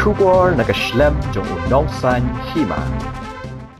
Shubor nakaslem jong unongsan Hima.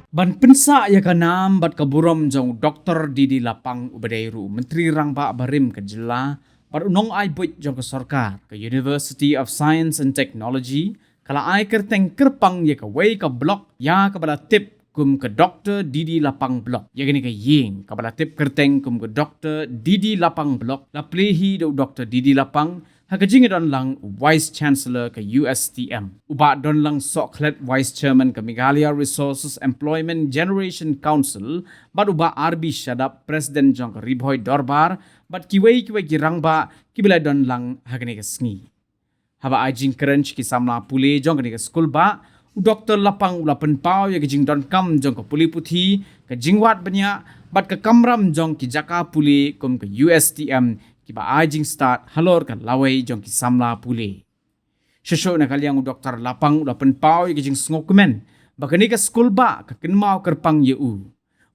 Ban pensa ya kanam bat ka Burom jong Dr. Didi Lapang ubadairu Menteri Rangba Barim ke Jela bat unong ai buit jong ke Sarkar ke University of Science and Technology kala ai kerteng Kyrpang ya ka wei ka blok ya ka bala tip kum ke Dr. Didi Lapang blok ya gini ke ying ka bala tip kerteng kum ke Dr. Didi Lapang blok la plehi do Dr. Didi Lapang hakajing don lang Vice Chancellor ke Ustm. Uba don lang Soklet Vice Chairman ke Meghalaya Resources Employment Generation Council, bat uba RB Shadap President jong ke Ribhoy Dorbar, bat kiwei kirangba kibila don lang hagani ke sngi. Haba ajing kerench ki samla pule jong ke Skul ba, Dr. Lapang ulapan pau ya kejing don kam jong ke puli puthi, ke jingwat banyak, bat ke kamram jong ki jaka puli kum ke Ustm, kiba ajing start halor kan lawai jong ki samla pule. Shesho na kaliang Dr. Lapang ulapan pau ya kejing sngokmen, bakani ke Skul ba ke kenmau Kyrpang ye u.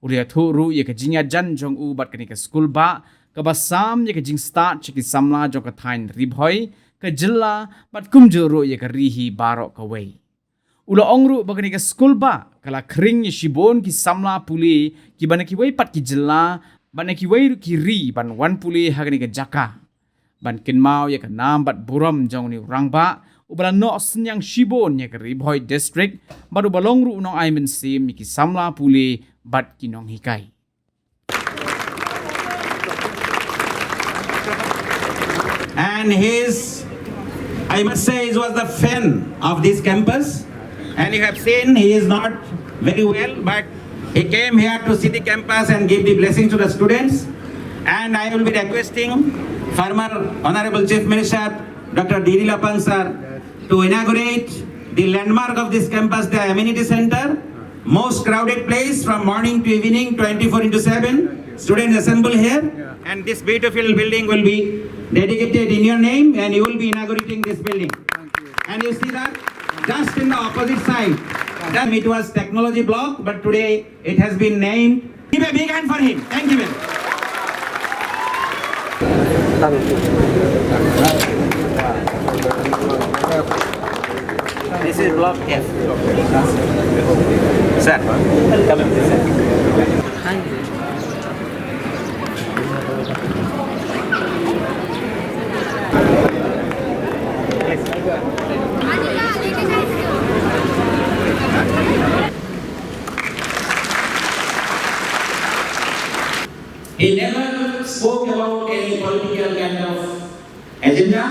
Ulia thuru ya kejingya jan jong u bat kani ke Skul ba, ke basam ya kejing start ciki samla jong ke thain ribhoy, ke jela bat kumjuru ya ke rihi barok ke wei. Ula ongru bagani ke Skul ba kala kering ye shibon ki samla puli ki bana ki wei pat ki jela bana ki wei ki ri ban wan puli hagani ke jaka ban kin mau ye ke nam bat Burom jong ni rangba ubala no senyang shibon ye ke Ribhoy district baru balongru unong aimen sim ki samla puli bat kinong hikai. And I must say, he was the fan of this campus. And you have seen he is not very well, but he came here to see the campus and give the blessing to the students. And I will be requesting former Honorable Chief Minister, Dr. Didi Lapang sir, to inaugurate the landmark of this campus, the amenity center, most crowded place from morning to evening, 24/7. Students assemble here, and this beautiful building will be dedicated in your name, and you will be inaugurating this building. And you see that just in the opposite side, then it was technology block, but today it has been named. Give a big hand for him. Thank you. This is block F. Sir, come in, sir. He never spoke about any political kind of agenda,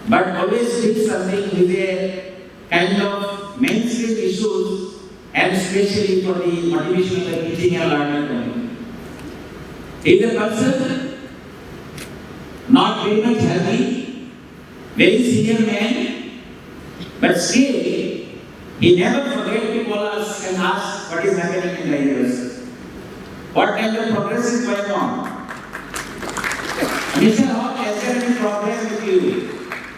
but always did something with a kind of mainstream issues, and especially for the motivation of the teaching and learning. He is a person not very much happy, very senior man, but still he never forget to call us and ask what is happening in the university. What kind of progress is going on? Mr. Hawk, has there any progress with you?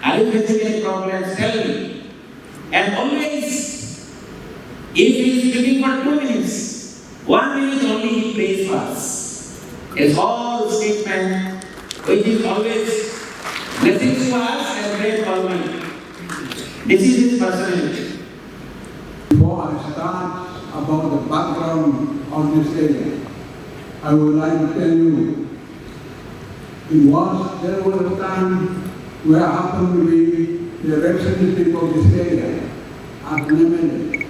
Are you facing any problems? Tell me. And always, if he is speaking for 2 minutes, 1 minute only he plays for us. His whole statement, which is always blessings to us and great for me. This is his personality. Before I start about the background of this area, I would like to tell you, there was a time where I happened to be the representative of this area at Nemede.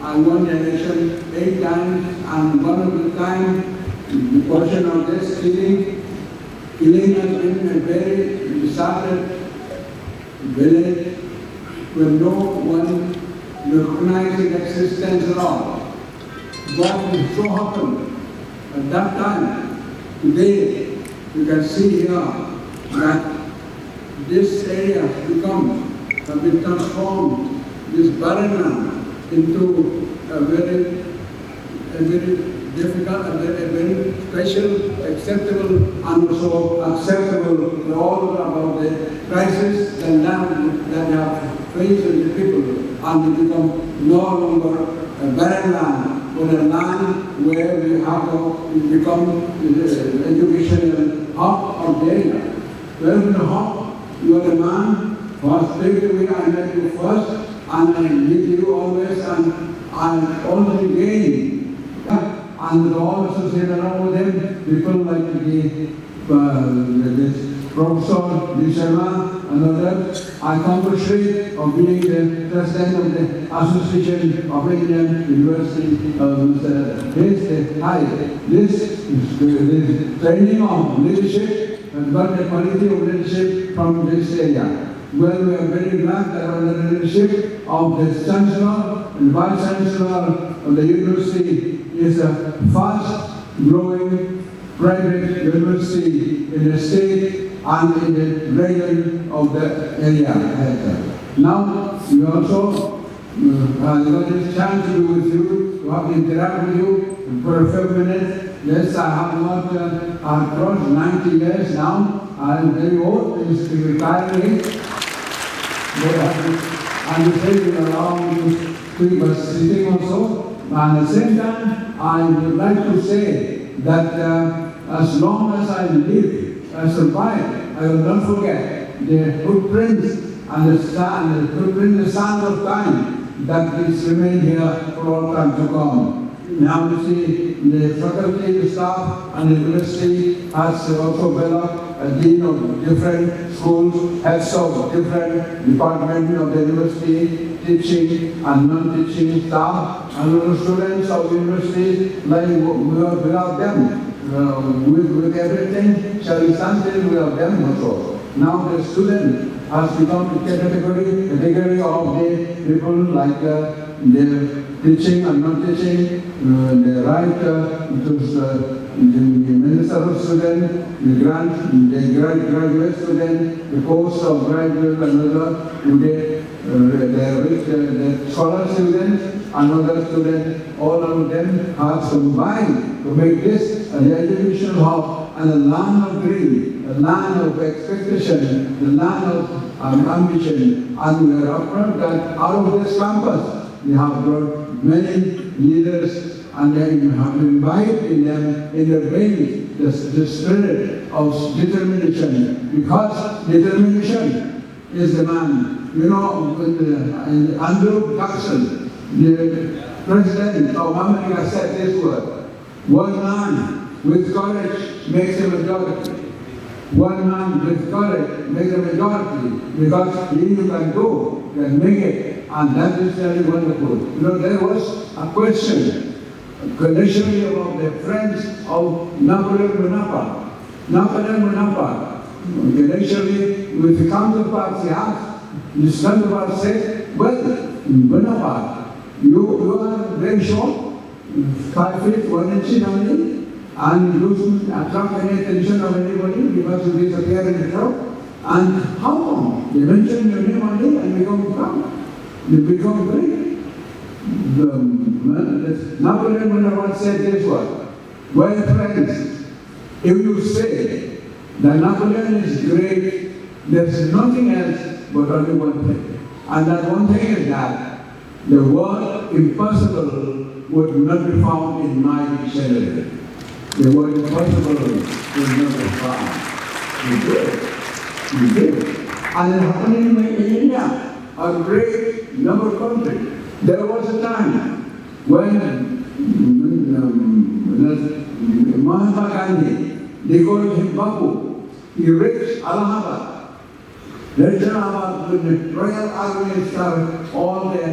I won the election 8 times, and one of the time, the portion of this killing has been a very deserted village where no one recognized its existence at all. But it so happened at that time, today, you can see here that this area has been transformed, this barren land, into a very difficult, a very special, acceptable, and also acceptable to all about the crisis, the land that they have faced with the people, and it become no longer a barren land, but a land where we have to become the educational hub of the area. Well, in the hub, you are a man First, take away, I met you first, and I leave you always, and I only gain. And all associated around with him, people like this Professor Sharma and others, I accomplished it of being the president of the Association of Indian University. This training of leadership has got the quality of leadership from this area. Well, we are very glad that under the leadership of the Chancellor and Vice Chancellor of the university is a fast-growing private university in the state and in the region of the area. Now, we also got this chance to be with you, to have to interact with you for a few minutes. Yes, I have not crossed 90 years now. I am very old, is retiring. And the state will allow me to speak by sitting also. And at the same time, I would like to say that as long as I live, I survive, I will not forget the footprints and the sands of time that is remain here for all time to come. Now you see, the faculty, the staff, and the university has also developed a dean of different schools, heads of different departments of the university, teaching and non-teaching staff, and the students of universities, like without them. With everything, circumstances without them also. Now the student has become the category of the people like the teaching and non-teaching, the right to the minister of student, the graduate student, the post of graduate, the scholar students, another student, all of them have combined to make this the education hub and a land of dream, a land of expectation, the land of ambition. And we are upfront that out of this campus, we have brought many leaders and then have invited in them, in their veins, the spirit of determination. Because determination is the man. You know, when Andrew Jackson, the president of America, said this word: one man with courage makes a majority. One man with courage makes a majority, because he can go, can make it, and that is very wonderful. You know, there was a question initially about the friends of Napoleon Bonaparte. Napoleon Bonaparte, initially with the counterparts he asked, his counterpart said, well, Bonaparte, you are very short, 5 feet, 1 inch only, and you don't attract any attention of anybody because you disappear in the crowd. And how come? They mention your name only and become proud. You become great. Napoleon Bonaparte said this word: well, friends, if you say that Napoleon is great, there's nothing else but only one thing. And that one thing is that the word impossible would not be found in my dictionary. The word impossible would not be found. You did. You did. And it happened in India, a great number of countries. There was a time when Mahatma Gandhi, they called him Bapu. He reached Allahabad. Reached Allahabad when the Royal Army started all the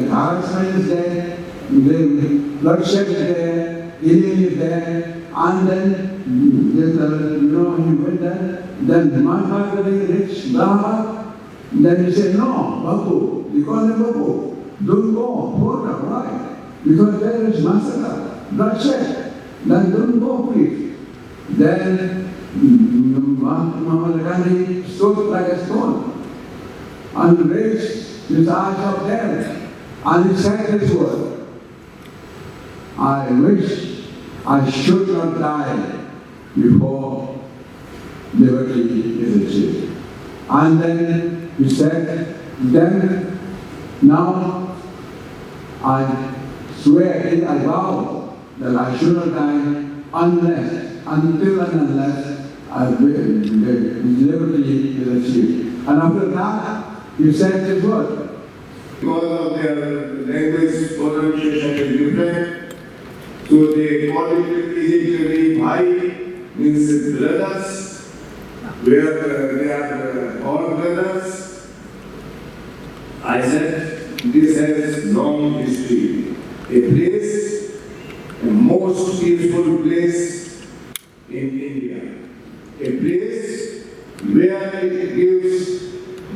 harassment is there, the bloodshed is there, killing is there, and then he went there. Then Mahatma Gandhi reached Allahabad. Then he said, no, Bapu, they call him Bapu, don't go, Porta, why? Because there is massacre, bloodshed, then don't go, please. Then Mahatma Gandhi stood like a stone and raised his eyes up there, and he said this word: I wish I should not die before liberty is achieved. And then he said, then, now I swear, I vow that I should not die until and unless the liberty is achieved. And after that, you said this word. Because of their language pronunciation is different, so they call it Egyptian Bhai, means brothers, where they are all brothers. I said this has long history. A place, the most peaceful place in India. A place where it gives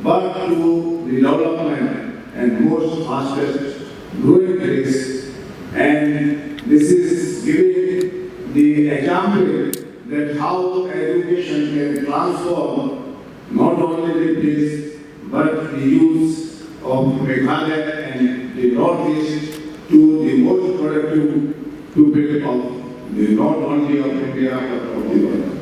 birth to the development and most fastest growing place, and this is giving the example that how education can transform not only the place but the youth of Meghalaya and the Northeast to the most productive pupil of the not only of India but of the world.